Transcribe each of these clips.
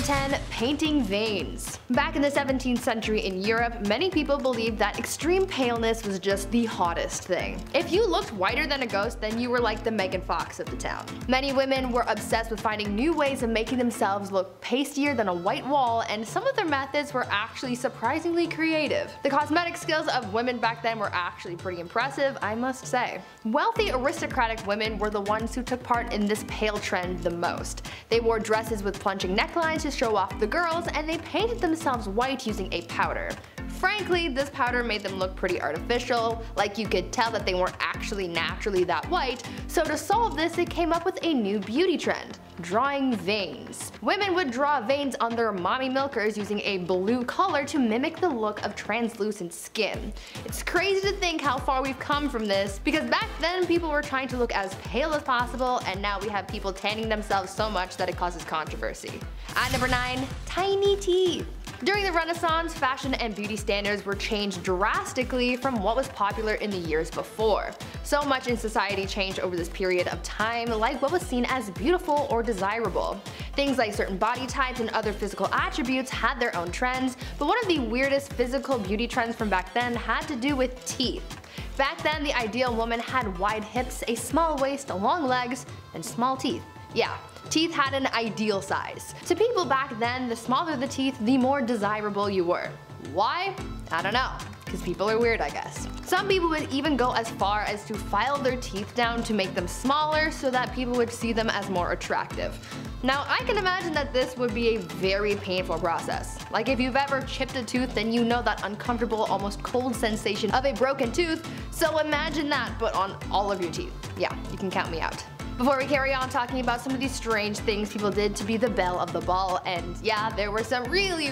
10. Painting veins. Back in the 17th century in Europe, many people believed that extreme paleness was just the hottest thing. If you looked whiter than a ghost, then you were like the Megan Fox of the town. Many women were obsessed with finding new ways of making themselves look pastier than a white wall, and some of their methods were actually surprisingly creative. The cosmetic skills of women back then were actually pretty impressive, I must say. Wealthy aristocratic women were the ones who took part in this pale trend the most. They wore dresses with plunging necklines to show off the girls, and they painted themselves white using a powder. Frankly, this powder made them look pretty artificial, like you could tell that they weren't actually naturally that white, so to solve this it came up with a new beauty trend: drawing veins. Women would draw veins on their mommy milkers using a blue color to mimic the look of translucent skin. It's crazy to think how far we've come from this, because back then people were trying to look as pale as possible, and now we have people tanning themselves so much that it causes controversy. At number 9. Tiny teeth. During the Renaissance, fashion and beauty standards were changed drastically from what was popular in the years before. So much in society changed over this period of time, like what was seen as beautiful or desirable. Things like certain body types and other physical attributes had their own trends, but one of the weirdest physical beauty trends from back then had to do with teeth. Back then, the ideal woman had wide hips, a small waist, long legs, and small teeth. Yeah. Teeth had an ideal size. To people back then, the smaller the teeth, the more desirable you were. Why? I don't know. Because people are weird, I guess. Some people would even go as far as to file their teeth down to make them smaller so that people would see them as more attractive. Now, I can imagine that this would be a very painful process. Like if you've ever chipped a tooth, then you know that uncomfortable, almost cold sensation of a broken tooth, so imagine that, but on all of your teeth. Yeah, you can count me out. Before we carry on talking about some of these strange things people did to be the belle of the ball, and yeah, there were some really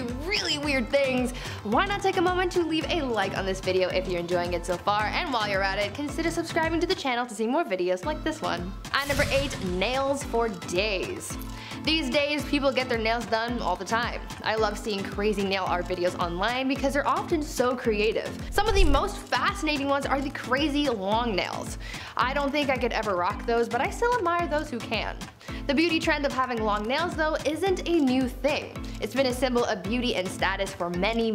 weird things, why not take a moment to leave a like on this video if you're enjoying it so far, and while you're at it, consider subscribing to the channel to see more videos like this one. At number 8. Nails for days. These days, people get their nails done all the time. I love seeing crazy nail art videos online because they're often so creative. Some of the most fascinating ones are the crazy long nails. I don't think I could ever rock those, but I still admire those who can. The beauty trend of having long nails, though, isn't a new thing. It's been a symbol of beauty and status for many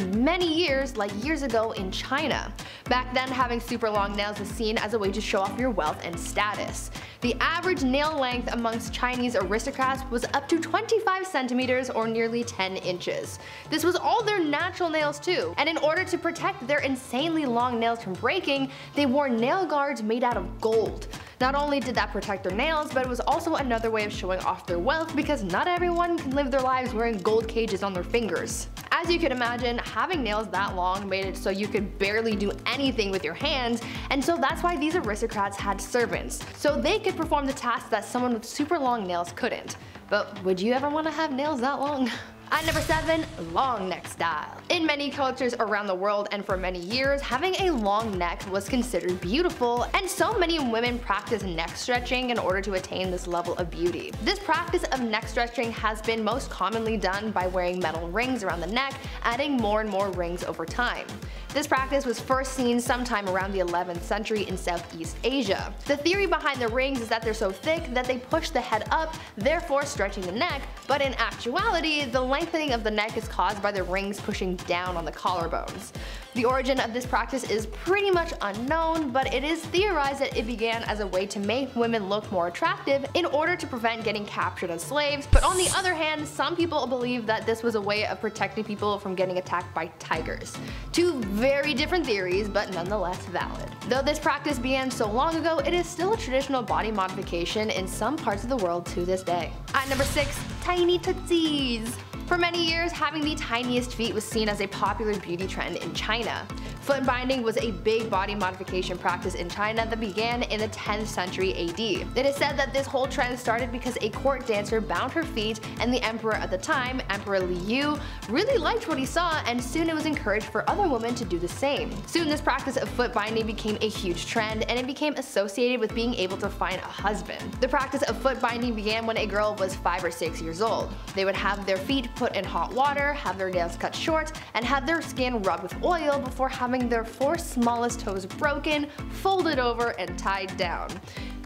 years, like years ago in China. Back then, having super long nails was seen as a way to show off your wealth and status. The average nail length amongst Chinese aristocrats was up to 25 centimeters or nearly 10 inches. This was all their natural nails too, and in order to protect their insanely long nails from breaking, they wore nail guards made out of gold. Not only did that protect their nails, but it was also another way of showing off their wealth, because not everyone can live their lives wearing gold cages on their fingers. As you can imagine, having nails that long made it so you could barely do anything with your hands, and so that's why these aristocrats had servants, so they could perform the tasks that someone with super long nails couldn't. But would you ever want to have nails that long? At number 7. Long neck style. In many cultures around the world and for many years, having a long neck was considered beautiful, and so many women practice neck stretching in order to attain this level of beauty. This practice of neck stretching has been most commonly done by wearing metal rings around the neck, adding more and more rings over time. This practice was first seen sometime around the 11th century in Southeast Asia. The theory behind the rings is that they're so thick that they push the head up, therefore stretching the neck, but in actuality, the lengthening of the neck is caused by the rings pushing down on the collarbones. The origin of this practice is pretty much unknown, but it is theorized that it began as a way to make women look more attractive in order to prevent getting captured as slaves, but on the other hand, some people believe that this was a way of protecting people from getting attacked by tigers. Two very different theories, but nonetheless valid. Though this practice began so long ago, it is still a traditional body modification in some parts of the world to this day. At number 6. Tiny tootsies. For many years, having the tiniest feet was seen as a popular beauty trend in China. Foot binding was a big body modification practice in China that began in the 10th century AD. It is said that this whole trend started because a court dancer bound her feet, and the emperor at the time, Emperor Liu, really liked what he saw, and soon it was encouraged for other women to do the same. Soon this practice of foot binding became a huge trend, and it became associated with being able to find a husband. The practice of foot binding began when a girl was 5 or 6 years old. They would have their feet put in hot water, have their nails cut short, and have their skin rubbed with oil before having their 4 smallest toes broken, folded over, and tied down.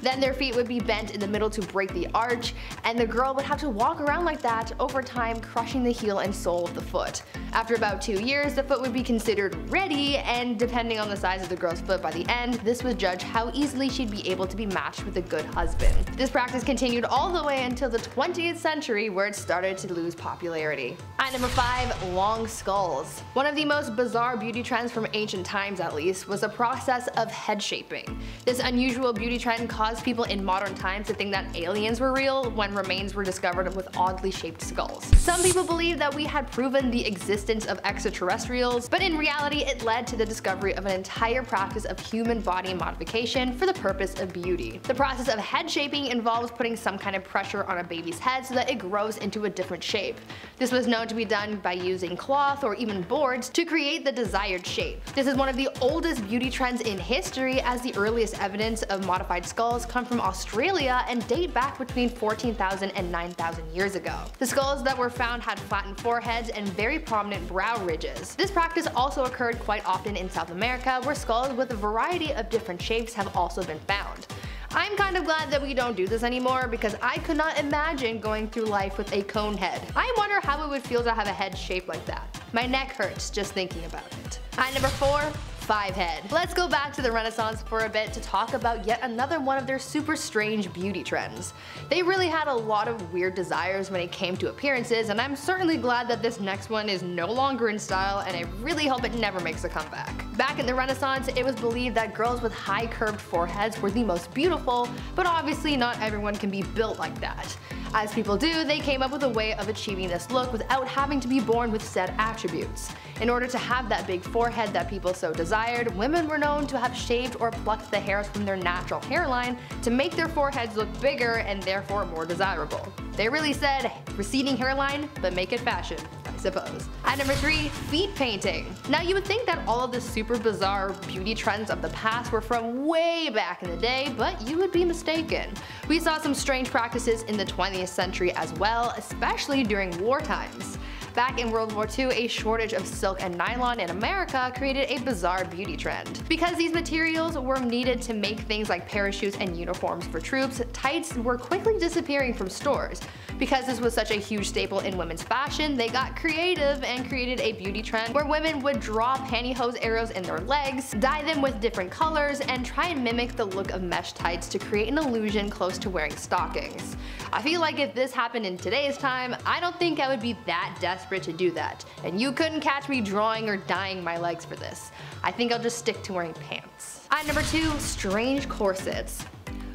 Then their feet would be bent in the middle to break the arch, and the girl would have to walk around like that over time, crushing the heel and sole of the foot. After about 2 years, the foot would be considered ready, and depending on the size of the girl's foot by the end, this would judge how easily she'd be able to be matched with a good husband. This practice continued all the way until the 20th century, where it started to lose popularity. At number 5, long skulls. One of the most bizarre beauty trends from ancient times, at least, was the process of head shaping. This unusual beauty trend caused people in modern times to think that aliens were real when remains were discovered with oddly shaped skulls. Some people believe that we had proven the existence of extraterrestrials, but in reality it led to the discovery of an entire practice of human body modification for the purpose of beauty. The process of head shaping involves putting some kind of pressure on a baby's head so that it grows into a different shape. This was known to be done by using cloth or even boards to create the desired shape. This is one of the oldest beauty trends in history, as the earliest evidence of modified skulls come from Australia and date back between 14,000 and 9,000 years ago. The skulls that were found had flattened foreheads and very prominent brow ridges. This practice also occurred quite often in South America, where skulls with a variety of different shapes have also been found. I'm kind of glad that we don't do this anymore, because I could not imagine going through life with a cone head. I wonder how it would feel to have a head shaped like that. My neck hurts just thinking about it. At number 4, 5 head. Let's go back to the Renaissance for a bit to talk about yet another one of their super strange beauty trends. They really had a lot of weird desires when it came to appearances, and I'm certainly glad that this next one is no longer in style, and I really hope it never makes a comeback. Back in the Renaissance, it was believed that girls with high curved foreheads were the most beautiful, but obviously not everyone can be built like that. As people do, they came up with a way of achieving this look without having to be born with said attributes. In order to have that big forehead that people so desired, women were known to have shaved or plucked the hairs from their natural hairline to make their foreheads look bigger and therefore more desirable. They really said, receding hairline, but make it fashion, I suppose. At number 3, feet painting. Now you would think that all of the super bizarre beauty trends of the past were from way back in the day, but you would be mistaken. We saw some strange practices in the 20th century as well, especially during war times. Back in World War II, a shortage of silk and nylon in America created a bizarre beauty trend. Because these materials were needed to make things like parachutes and uniforms for troops, tights were quickly disappearing from stores. Because this was such a huge staple in women's fashion, they got creative and created a beauty trend where women would draw pantyhose arrows in their legs, dye them with different colors, and try and mimic the look of mesh tights to create an illusion close to wearing stockings. I feel like if this happened in today's time, I don't think I would be that desperate to do that, and you couldn't catch me drawing or dyeing my legs for this. I think I'll just stick to wearing pants. At number 2, strange corsets.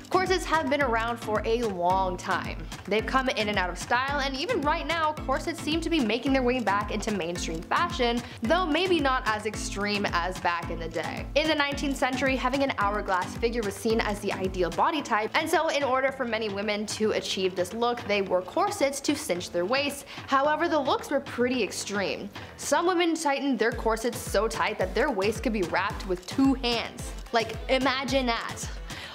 Corsets have been around for a long time. They've come in and out of style, and even right now, corsets seem to be making their way back into mainstream fashion, though maybe not as extreme as back in the day. In the 19th century, having an hourglass figure was seen as the ideal body type, and so in order for many women to achieve this look, they wore corsets to cinch their waists. However, the looks were pretty extreme. Some women tightened their corsets so tight that their waist could be wrapped with 2 hands. Like, imagine that.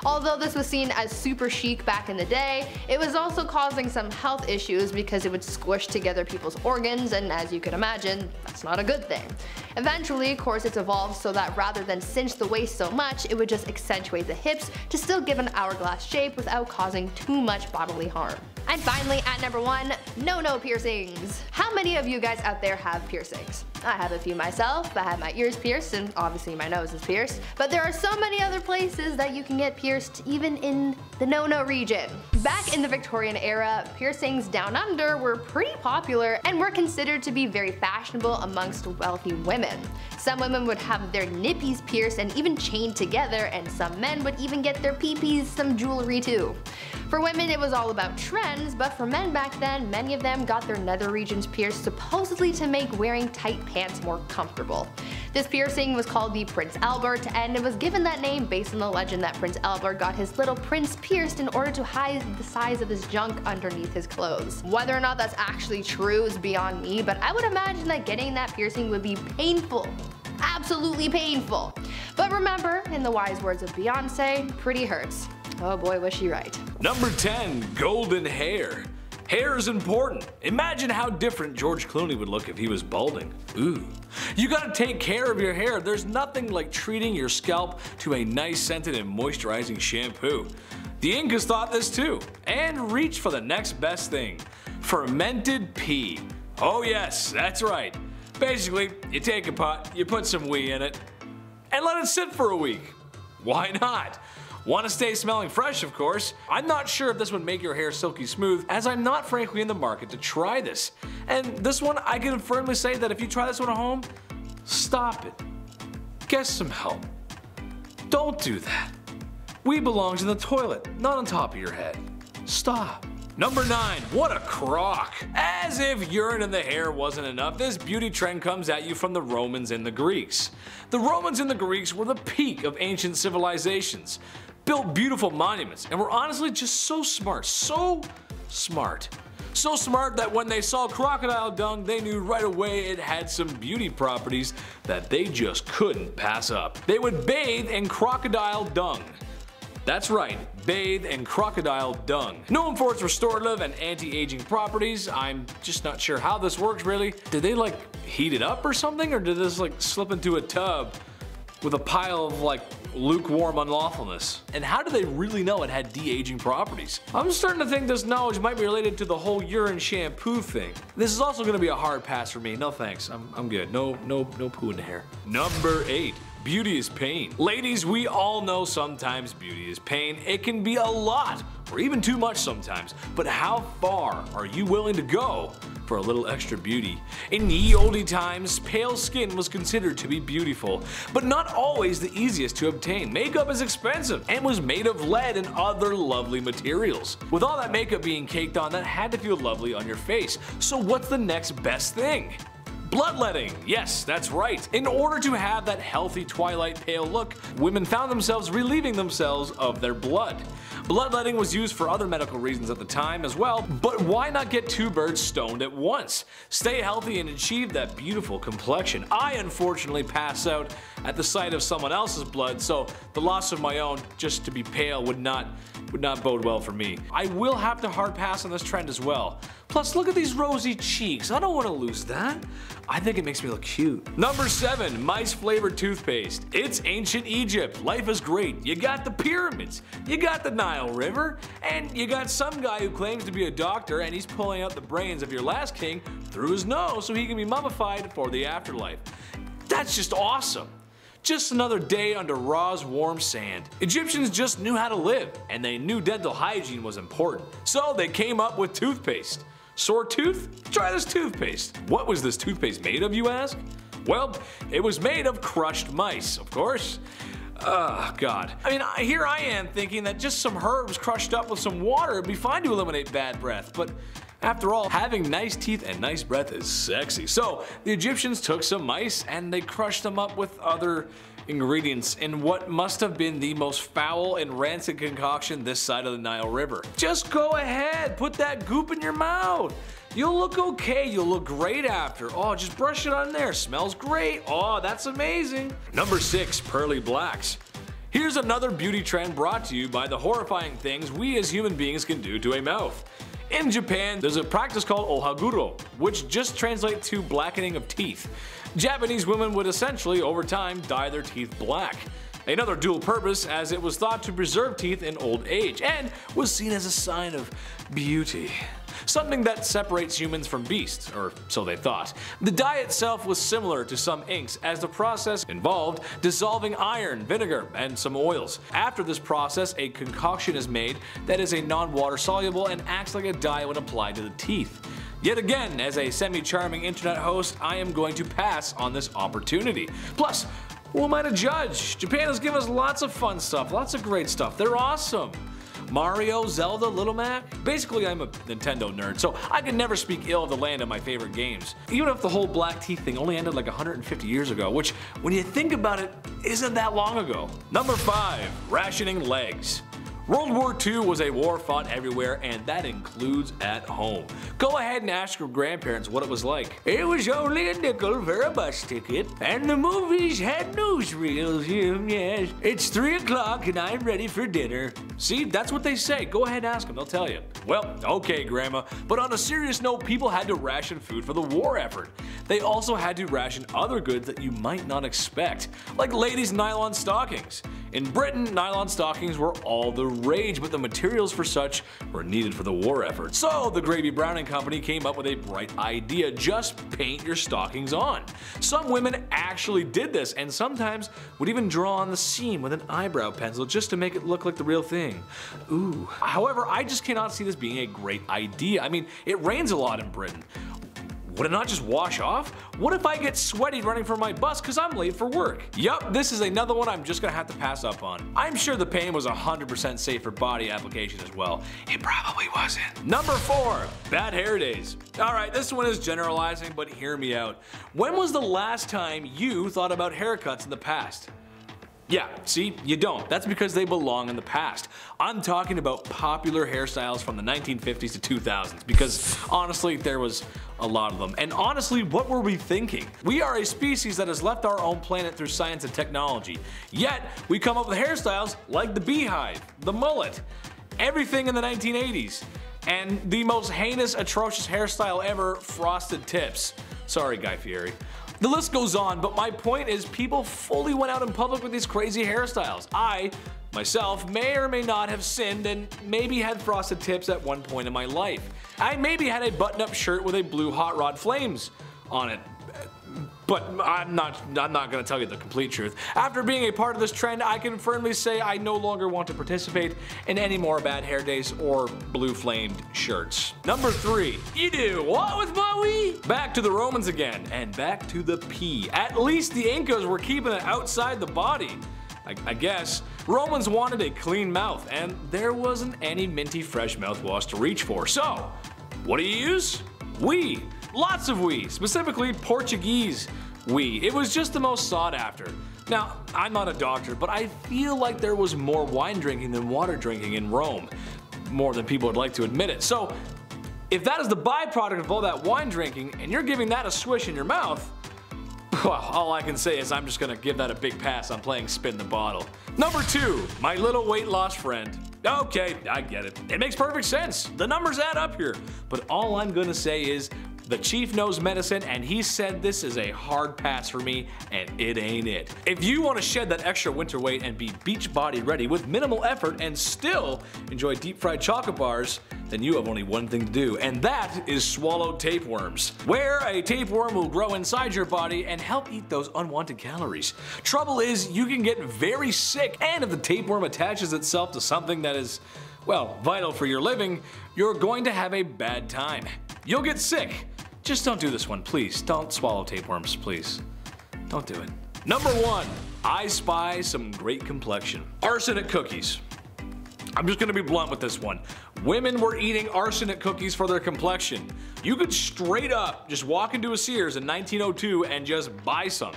Although this was seen as super chic back in the day, it was also causing some health issues because it would squish together people's organs, and as you can imagine, that's not a good thing. Eventually, corsets evolved so that rather than cinch the waist so much, it would just accentuate the hips to still give an hourglass shape without causing too much bodily harm. And finally, at number 1, no piercings. How many of you guys out there have piercings? I have a few myself. I have my ears pierced, and obviously my nose is pierced. But there are so many other places that you can get pierced, even in the no region. Back in the Victorian era, piercings down under were pretty popular and were considered to be very fashionable amongst wealthy women. Some women would have their nippies pierced and even chained together, and some men would even get their peepees some jewelry too. For women, it was all about trends, but for men back then, many of them got their nether regions pierced supposedly to make wearing tight pants more comfortable. This piercing was called the Prince Albert, and it was given that name based on the legend that Prince Albert got his little prince pierced in order to hide the size of his junk underneath his clothes. Whether or not that's actually true is beyond me, but I would imagine that getting that piercing would be painful. Absolutely painful. But remember, in the wise words of Beyonce, pretty hurts. Oh boy, was she right. Number 10. Golden hair. Hair is important. Imagine how different George Clooney would look if he was balding. Ooh. You gotta take care of your hair. There's nothing like treating your scalp to a nice scented and moisturizing shampoo. The Incas thought this too, and reached for the next best thing: fermented pea. Oh yes, that's right. Basically, you take a pot, you put some wheat in it, and let it sit for a week. Why not? Want to stay smelling fresh, of course. I'm not sure if this would make your hair silky smooth, as I'm not frankly in the market to try this. And this one, I can firmly say that if you try this one at home, stop it. Get some help. Don't do that. Wheat belongs in the toilet, not on top of your head. Stop. Number 9. What a crock! As if urine in the hair wasn't enough, this beauty trend comes at you from the Romans and the Greeks. The Romans and the Greeks were the peak of ancient civilizations, built beautiful monuments, and were honestly just so smart, so smart. So smart that when they saw crocodile dung, they knew right away it had some beauty properties that they just couldn't pass up. They would bathe in crocodile dung. That's right, bathe in crocodile dung. Known for its restorative and anti-aging properties, I'm just not sure how this works really. Did they like heat it up or something, or did this like slip into a tub with a pile of like lukewarm unlawfulness? And how do they really know it had de-aging properties? I'm starting to think this knowledge might be related to the whole urine shampoo thing. This is also going to be a hard pass for me. No thanks, I'm good. No poo in the hair. Number 8. Beauty is pain. Ladies, we all know sometimes beauty is pain. It can be a lot, or even too much sometimes. But how far are you willing to go for a little extra beauty? In ye olde times, pale skin was considered to be beautiful, but not always the easiest to obtain. Makeup is expensive and was made of lead and other lovely materials. With all that makeup being caked on, that had to feel lovely on your face. So what's the next best thing? Bloodletting. Yes, that's right. In order to have that healthy twilight pale look, women found themselves relieving themselves of their blood. Bloodletting was used for other medical reasons at the time as well, but why not get 2 birds stoned at once? Stay healthy and achieve that beautiful complexion. I unfortunately pass out at the sight of someone else's blood, so the loss of my own just to be pale would not bode well for me. I will have to hard pass on this trend as well. Plus, look at these rosy cheeks. I don't want to lose that. I think it makes me look cute. Number 7. Mice flavored toothpaste. It's ancient Egypt. Life is great. You got the pyramids, you got the Nile River, and you got some guy who claims to be a doctor and he's pulling out the brains of your last king through his nose so he can be mummified for the afterlife. That's just awesome. Just another day under Ra's warm sand. Egyptians just knew how to live, and they knew dental hygiene was important. So they came up with toothpaste. Sore tooth? Try this toothpaste. What was this toothpaste made of, you ask? Well, it was made of crushed mice, of course. Oh god. I mean, here I am thinking that just some herbs crushed up with some water would be fine to eliminate bad breath, but after all, having nice teeth and nice breath is sexy. So the Egyptians took some mice and they crushed them up with other ingredients in what must have been the most foul and rancid concoction this side of the Nile River. Just go ahead, put that goop in your mouth. You'll look okay, you'll look great after. Oh, just brush it on there, smells great. Oh, that's amazing. Number 6, pearly blacks. Here's another beauty trend brought to you by the horrifying things we as human beings can do to a mouth. In Japan, there's a practice called ohaguro, which just translates to blackening of teeth. Japanese women would essentially, over time, dye their teeth black. Another dual purpose, as it was thought to preserve teeth in old age, and was seen as a sign of beauty. Something that separates humans from beasts, or so they thought. The dye itself was similar to some inks, as the process involved dissolving iron, vinegar, and some oils. After this process, a concoction is made that is a non-water soluble and acts like a dye when applied to the teeth. Yet again, as a semi-charming internet host, I am going to pass on this opportunity. Plus, who am I to judge? Japan has given us lots of fun stuff, lots of great stuff. They're awesome. Mario, Zelda, Little Mac? Basically, I'm a Nintendo nerd, so I can never speak ill of the land of my favorite games. Even if the whole black teeth thing only ended like 150 years ago, which, when you think about it, isn't that long ago. Number 5, rationing legs. World War II was a war fought everywhere, and that includes at home. Go ahead and ask your grandparents what it was like. It was only a nickel for a bus ticket, and the movies had newsreels. Yes, it's 3 o'clock and I'm ready for dinner. See, that's what they say. Go ahead and ask them, they'll tell you. Well, okay, Grandma, but on a serious note, people had to ration food for the war effort. they also had to ration other goods that you might not expect, like ladies' nylon stockings. In Britain, nylon stockings were all the rage, but the materials for such were needed for the war effort. So the Gravy Browning Company came up with a bright idea: just paint your stockings on. Some women actually did this, and sometimes would even draw on the seam with an eyebrow pencil just to make it look like the real thing. Ooh. However, I just cannot see this being a great idea. I mean, it rains a lot in Britain. Would it not just wash off? What if I get sweaty running for my bus because I'm late for work? Yup, this is another one I'm just gonna have to pass up on. I'm sure the pain was 100% safe for body application as well. It probably wasn't. Number 4, bad hair days. Alright, this one is generalizing, but hear me out. When was the last time you thought about haircuts in the past? Yeah, see, you don't. That's because they belong in the past. I'm talking about popular hairstyles from the 1950s to 2000s, because honestly, there was a lot of them. And honestly, what were we thinking? We are a species that has left our own planet through science and technology. Yet, we come up with hairstyles like the beehive, the mullet, everything in the 1980s, and the most heinous, atrocious hairstyle ever, frosted tips. Sorry, Guy Fieri. The list goes on, but my point is people fully went out in public with these crazy hairstyles. I, myself, may or may not have sinned and maybe had frosted tips at one point in my life. I maybe had a button-up shirt with a blue hot rod flames on it. But I'm not gonna tell you the complete truth. After being a part of this trend, I can firmly say I no longer want to participate in any more bad hair days or blue flamed shirts. Number 3, you do what with my wee? Back to the Romans again, and back to the pee. At least the Incas were keeping it outside the body. I guess. Romans wanted a clean mouth, and there wasn't any minty fresh mouthwash to reach for. So, what do you use? Wee. Lots of wee, specifically Portuguese wee. It was just the most sought after. Now, I'm not a doctor, but I feel like there was more wine drinking than water drinking in Rome. More than people would like to admit it. So, if that is the byproduct of all that wine drinking, and you're giving that a swish in your mouth, well, all I can say is I'm just gonna give that a big pass on playing spin the bottle. Number 2, my little weight loss friend. Okay, I get it. It makes perfect sense. The numbers add up here. But all I'm gonna say is, the chief knows medicine, and he said this is a hard pass for me, and it ain't it. If you want to shed that extra winter weight and be beach body ready with minimal effort and still enjoy deep fried chocolate bars, then you have only one thing to do, and that is swallow tapeworms, where a tapeworm will grow inside your body and help eat those unwanted calories. Trouble is, you can get very sick, and if the tapeworm attaches itself to something that is, well, vital for your living, you're going to have a bad time. You'll get sick. Just don't do this one, please. Don't swallow tapeworms, please. Don't do it. Number 1, I spy some great complexion. Arsenic cookies. I'm just gonna be blunt with this one. Women were eating arsenic cookies for their complexion. You could straight up just walk into a Sears in 1902 and just buy some.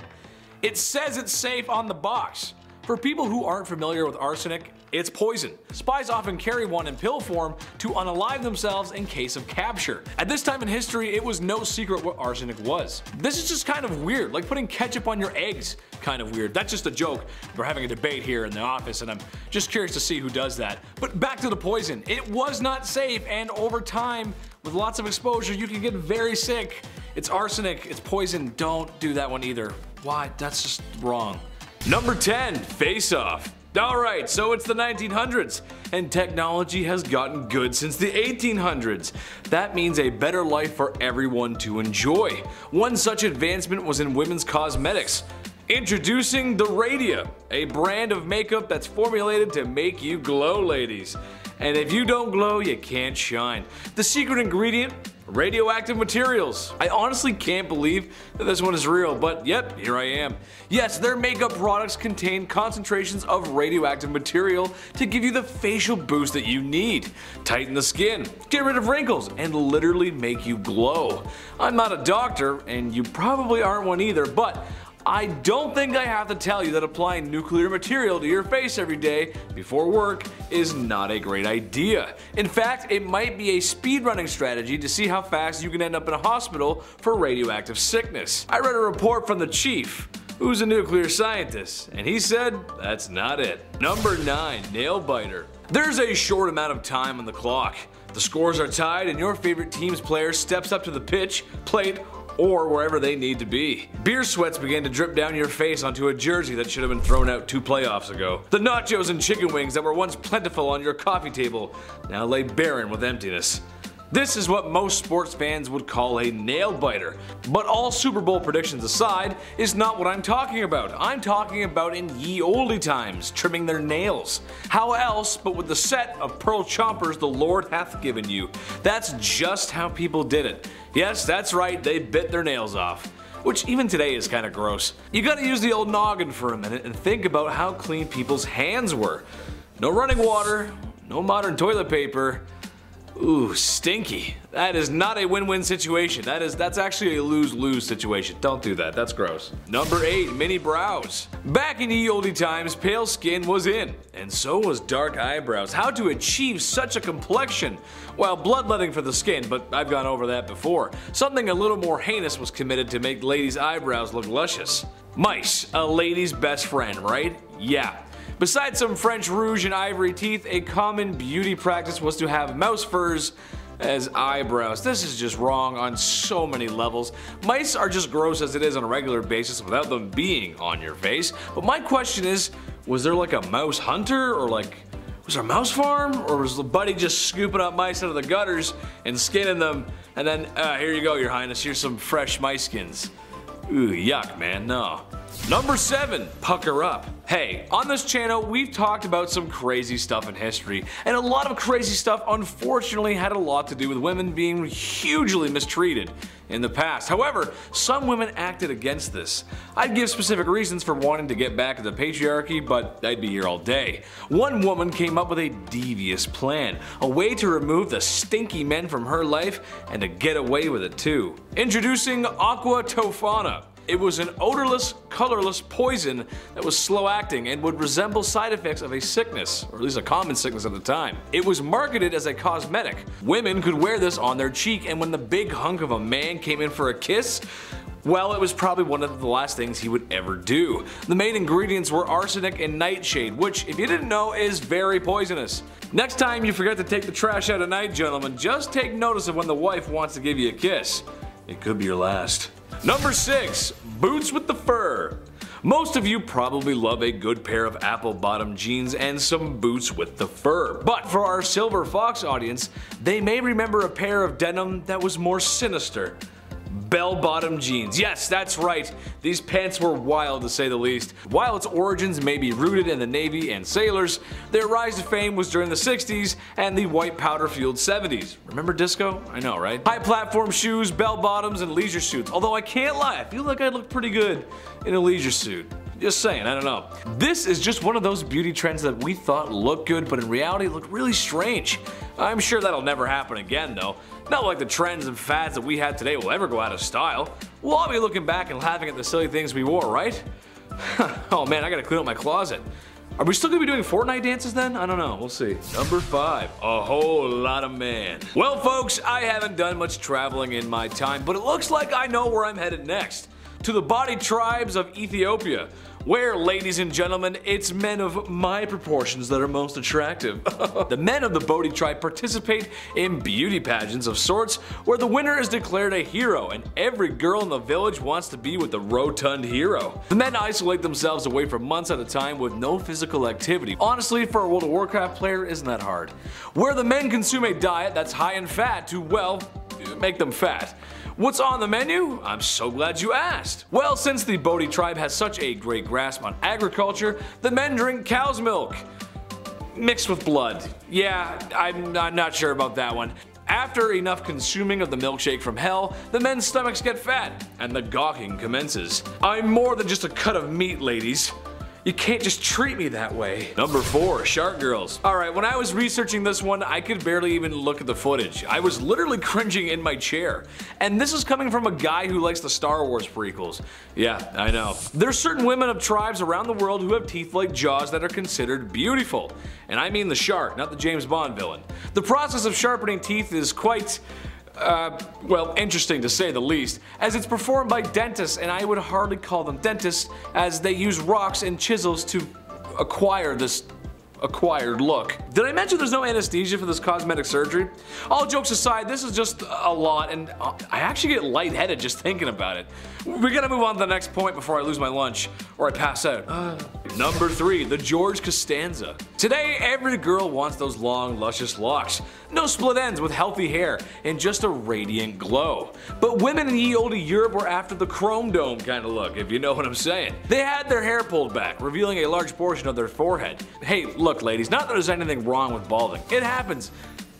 It says it's safe on the box. For people who aren't familiar with arsenic, it's poison. Spies often carry one in pill form to unalive themselves in case of capture. At this time in history, it was no secret what arsenic was. This is just kind of weird, like putting ketchup on your eggs. Kind of weird. That's just a joke. We're having a debate here in the office, and I'm just curious to see who does that. But back to the poison. It was not safe, and over time, with lots of exposure, you can get very sick. It's arsenic, it's poison. Don't do that one either. Why? That's just wrong. Number 10, face off. Alright, so it's the 1900s, and technology has gotten good since the 1800s. That means a better life for everyone to enjoy. One such advancement was in women's cosmetics. Introducing the Radia, a brand of makeup that's formulated to make you glow, ladies. And if you don't glow, you can't shine. The secret ingredient? Radioactive materials. I honestly can't believe that this one is real, but yep, here I am. Yes, their makeup products contain concentrations of radioactive material to give you the facial boost that you need, tighten the skin, get rid of wrinkles, and literally make you glow. I'm not a doctor, and you probably aren't one either, but I don't think I have to tell you that applying nuclear material to your face every day before work is not a great idea. In fact, it might be a speedrunning strategy to see how fast you can end up in a hospital for radioactive sickness. I read a report from the chief, who's a nuclear scientist, and he said that's not it. Number 9, nail biter. There's a short amount of time on the clock. The scores are tied and your favorite team's player steps up to the pitch, plate, or wherever they need to be. Beer sweats began to drip down your face onto a jersey that should have been thrown out 2 playoffs ago. The nachos and chicken wings that were once plentiful on your coffee table now lay barren with emptiness. This is what most sports fans would call a nail biter. But all Super Bowl predictions aside, is not what I'm talking about. I'm talking about in ye olde times, trimming their nails. How else but with the set of pearl chompers the Lord hath given you. That's just how people did it. Yes, that's right, they bit their nails off. Which even today is kinda gross. You gotta use the old noggin for a minute and think about how clean people's hands were. No running water, no modern toilet paper. Ooh, stinky. That is not a win-win situation. That's actually a lose-lose situation. Don't do that, that's gross. Number 8, Minnie Brows. Back in ye olde times, pale skin was in, and so was dark eyebrows. How to achieve such a complexion? Well, bloodletting for the skin, but I've gone over that before. Something a little more heinous was committed to make ladies' eyebrows look luscious. Mice, a lady's best friend, right? Yeah. Besides some French rouge and ivory teeth, a common beauty practice was to have mouse furs as eyebrows. This is just wrong on so many levels. Mice are just gross as it is on a regular basis without them being on your face. But my question is, was there like a mouse hunter, or like, was there a mouse farm? Or was the buddy just scooping up mice out of the gutters and skinning them, and then, here you go, your highness, here's some fresh mice skins. Ooh, yuck, man, no. Number 7, pucker up. Hey, on this channel we've talked about some crazy stuff in history, and a lot of crazy stuff unfortunately had a lot to do with women being hugely mistreated in the past. However, some women acted against this. I'd give specific reasons for wanting to get back at the patriarchy, but I'd be here all day. One woman came up with a devious plan, a way to remove the stinky men from her life and to get away with it too. Introducing Aqua Tofana. It was an odorless, colorless poison that was slow acting and would resemble side effects of a sickness, or at least a common sickness at the time. It was marketed as a cosmetic. Women could wear this on their cheek, and when the big hunk of a man came in for a kiss, well, it was probably one of the last things he would ever do. The main ingredients were arsenic and nightshade, which, if you didn't know, is very poisonous. Next time you forget to take the trash out at night, gentlemen, just take notice of when the wife wants to give you a kiss. It could be your last. Number 6, boots with the fur. Most of you probably love a good pair of apple-bottom jeans and some boots with the fur. But for our Silver Fox audience, they may remember a pair of denim that was more sinister. Bell-bottom jeans. Yes, that's right. These pants were wild to say the least. While its origins may be rooted in the Navy and sailors, their rise to fame was during the 60s and the white powder-fueled 70s. Remember disco? I know, right? High platform shoes, bell-bottoms, and leisure suits. Although I can't lie, I feel like I'd look pretty good in a leisure suit. Just saying, I don't know. This is just one of those beauty trends that we thought looked good, but in reality looked really strange. I'm sure that'll never happen again though. Not like the trends and fads that we have today will ever go out of style. We'll all be looking back and laughing at the silly things we wore, right? Oh man, I gotta clean up my closet. Are we still gonna be doing Fortnite dances then? I don't know, we'll see. Number 5, a whole lot of man. Well folks, I haven't done much traveling in my time, but it looks like I know where I'm headed next. To the body tribes of Ethiopia, where, ladies and gentlemen, it's men of my proportions that are most attractive. The men of the Bodhi tribe participate in beauty pageants of sorts where the winner is declared a hero and every girl in the village wants to be with the rotund hero. The men isolate themselves away for months at a time with no physical activity. Honestly, for a World of Warcraft player, isn't that hard? Where the men consume a diet that's high in fat to, well, make them fat. What's on the menu? I'm so glad you asked. Well, since the Bodhi tribe has such a great grasp on agriculture, the men drink cow's milk mixed with blood. Yeah, I'm not sure about that one. After enough consuming of the milkshake from hell, the men's stomachs get fat, and the gawking commences. I'm more than just a cut of meat, ladies. You can't just treat me that way. Number 4, Shark Girls. Alright, when I was researching this one, I could barely even look at the footage. I was literally cringing in my chair. And this is coming from a guy who likes the Star Wars prequels. Yeah, I know. There's certain women of tribes around the world who have teeth like jaws that are considered beautiful. And I mean the shark, not the James Bond villain. The process of sharpening teeth is quite well, interesting to say the least, as it's performed by dentists, and I would hardly call them dentists, as they use rocks and chisels to acquire this acquired look. Did I mention there's no anesthesia for this cosmetic surgery? All jokes aside, this is just a lot, and I actually get lightheaded just thinking about it. We gotta move on to the next point before I lose my lunch or I pass out. Number 3, the George Costanza. Today, every girl wants those long, luscious locks. No split ends with healthy hair and just a radiant glow. But women in ye olde Europe were after the chrome dome kind of look, if you know what I'm saying. They had their hair pulled back, revealing a large portion of their forehead. Hey, look ladies, not that there's anything wrong with balding. It happens.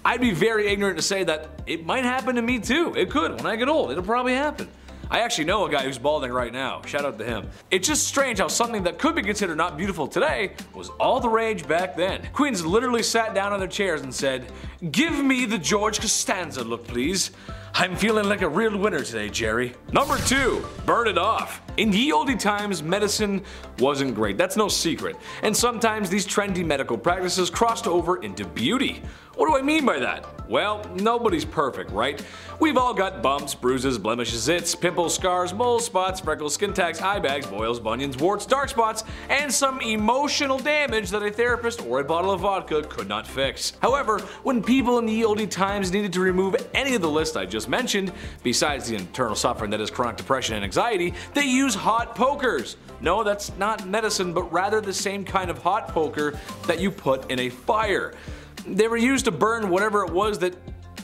I'd be very ignorant to say that it might happen to me too. It could. When I get old, it'll probably happen. I actually know a guy who's balding right now. Shout out to him. It's just strange how something that could be considered not beautiful today was all the rage back then. Queens literally sat down on their chairs and said, "Give me the George Costanza look, please. I'm feeling like a real winner today, Jerry." Number 2, burn it off. In ye olde times, medicine wasn't great. That's no secret. And sometimes these trendy medical practices crossed over into beauty. What do I mean by that? Well, nobody's perfect, right? We've all got bumps, bruises, blemishes, zits, pimples, scars, moles, spots, freckles, skin tags, eye bags, boils, bunions, warts, dark spots, and some emotional damage that a therapist or a bottle of vodka could not fix. However, when people in the olde times needed to remove any of the list I just mentioned, besides the internal suffering that is chronic depression and anxiety, they use hot pokers. No, that's not medicine, but rather the same kind of hot poker that you put in a fire. They were used to burn whatever it was that,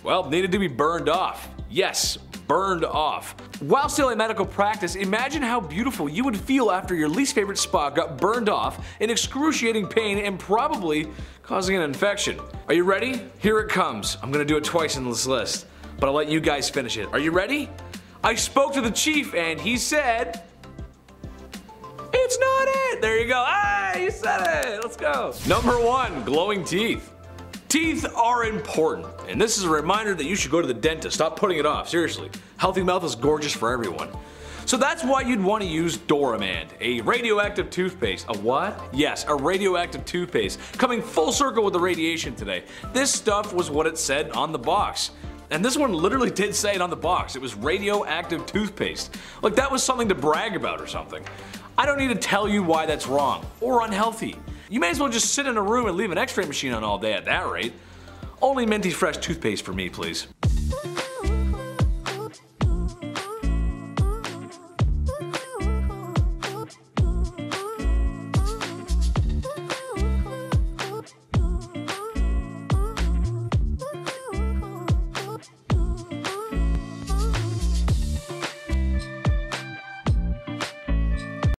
well, needed to be burned off. Yes, burned off. While still a medical practice, imagine how beautiful you would feel after your least favorite spot got burned off in excruciating pain and probably causing an infection. Are you ready? Here it comes. I'm gonna do it twice in this list, but I'll let you guys finish it. Are you ready? I spoke to the chief and he said, "It's not it." There you go. Ah, you said it. Let's go. Number 1, glowing teeth. Teeth are important, and this is a reminder that you should go to the dentist. Stop putting it off, seriously. Healthy mouth is gorgeous for everyone. So that's why you'd want to use Doramand, a radioactive toothpaste. A what? Yes, a radioactive toothpaste. Coming full circle with the radiation today. This stuff was what it said on the box. And this one literally did say it on the box. It was radioactive toothpaste. Like that was something to brag about or something. I don't need to tell you why that's wrong or unhealthy. You may as well just sit in a room and leave an x-ray machine on all day at that rate. Only Minty Fresh toothpaste for me, please.